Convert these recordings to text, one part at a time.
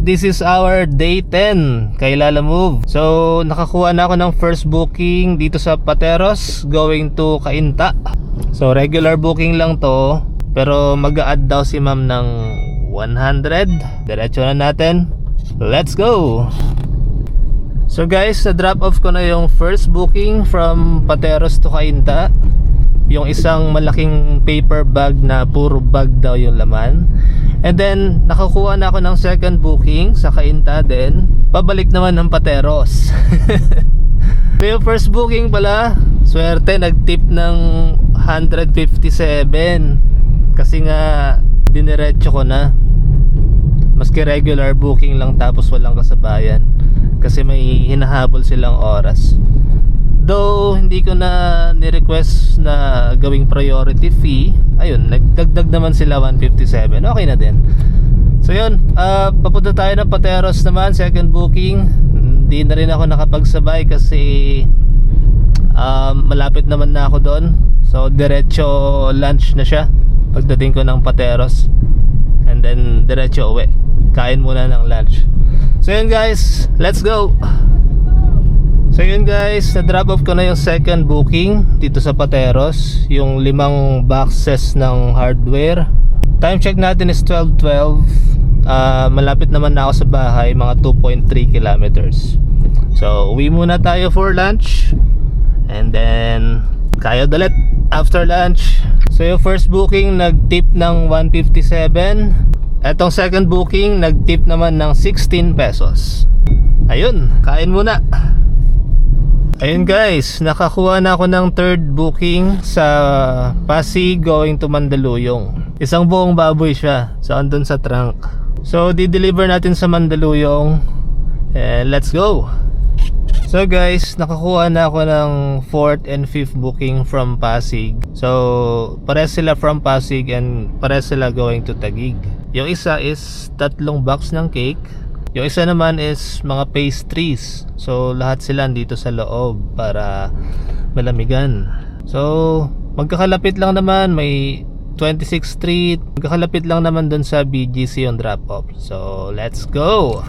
this is our day 10 kay Lalamove. So nakakuha na ako ng first booking dito sa Pateros going to Cainta. So regular booking lang to, pero mag-a-add daw si ma'am ng 100. Diretso na natin. Let's go! So guys, sa drop off ko na yung first booking from Pateros to Cainta. Yung isang malaking paper bag na puro bag daw yung laman. And then nakakuha na ako ng second booking sa Cainta din, pabalik naman ng Pateros. So yung first booking pala, swerte, nag-tip ng 157 kasi nga diniretso ko na. Maski regular booking lang tapos walang kasabayan kasi may hinahabol silang oras. Though hindi ko na ni-request na gawing priority fee, ayun, nagdagdag naman sila 157. Okay na din. So yun, papunta tayo ng Pateros naman, second booking. Hindi na rin ako nakapagsabay kasi malapit naman na ako doon. So diretso lunch na siya pagdating ko ng Pateros. And then diretso uwi. Kain muna ng lunch. So yun guys, let's go! So yun guys, na-drop off ko na yung second booking dito sa Pateros, yung 5 boxes ng hardware. Time check natin is 12:12. Malapit naman na ako sa bahay, mga 2.3 kilometers. So uwi muna tayo for lunch, and then kayod ulit after lunch. So yung first booking nag-tip ng 157. Etong second booking nag-tip naman ng 16 pesos. Ayun, kain muna. Ayun guys, nakakuha na ako ng third booking sa Pasig going to Mandaluyong. Isang buong baboy siya, so andun sa trunk. So di-deliver natin sa Mandaluyong, and let's go! So guys, nakakuha na ako ng fourth and fifth booking from Pasig. So pares sila from Pasig and pares sila going to Taguig. Yung isa is 3 box ng cake. Yung isa naman is mga pastries. So lahat sila dito sa loob para malamigan. So magkakalapit lang naman, may 26th Street. Magkakalapit lang naman dun sa BGC yung drop off. So let's go!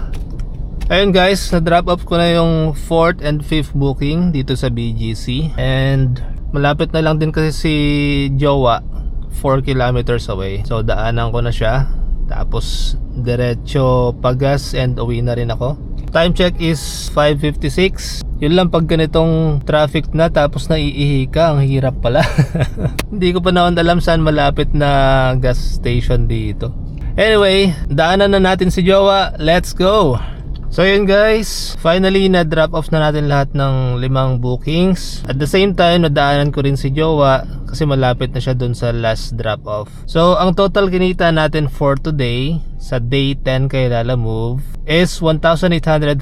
Ayun guys, na-drop off ko na yung 4th and 5th booking dito sa BGC. And malapit na lang din kasi si Jowa, 4 kilometers away. So daanan ko na siya, tapos diretso pagas and uwi na rin ako. Time check is 5:56. Yun lang, pag ganitong traffic na tapos naiihi ka, ang hirap pala. Hindi ko pa naman alam saan malapit na gas station dito. Anyway, daanan na natin si Jowa. Let's go! So yun guys, finally na-drop off na natin lahat ng 5 bookings. At the same time, nadaanan ko rin si Jowa kasi malapit na siya dun sa last drop off. So ang total kinita natin for today sa day 10 kay Lalamove is 1,842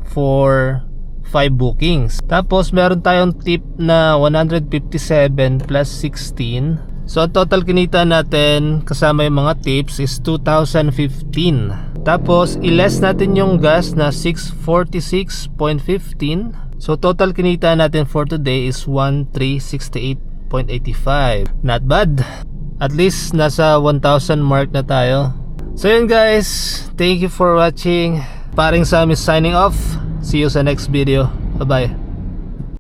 for 5 bookings. Tapos meron tayong tip na 157 plus 16. So total kinita natin kasama yung mga tips is 2,015. Tapos i-less natin yung gas na 646.15. So total kinita natin for today is 1,368.85. Not bad. At least nasa 1,000 mark na tayo. So yun guys, thank you for watching. Paring Sam is signing off. See you sa next video. Bye bye.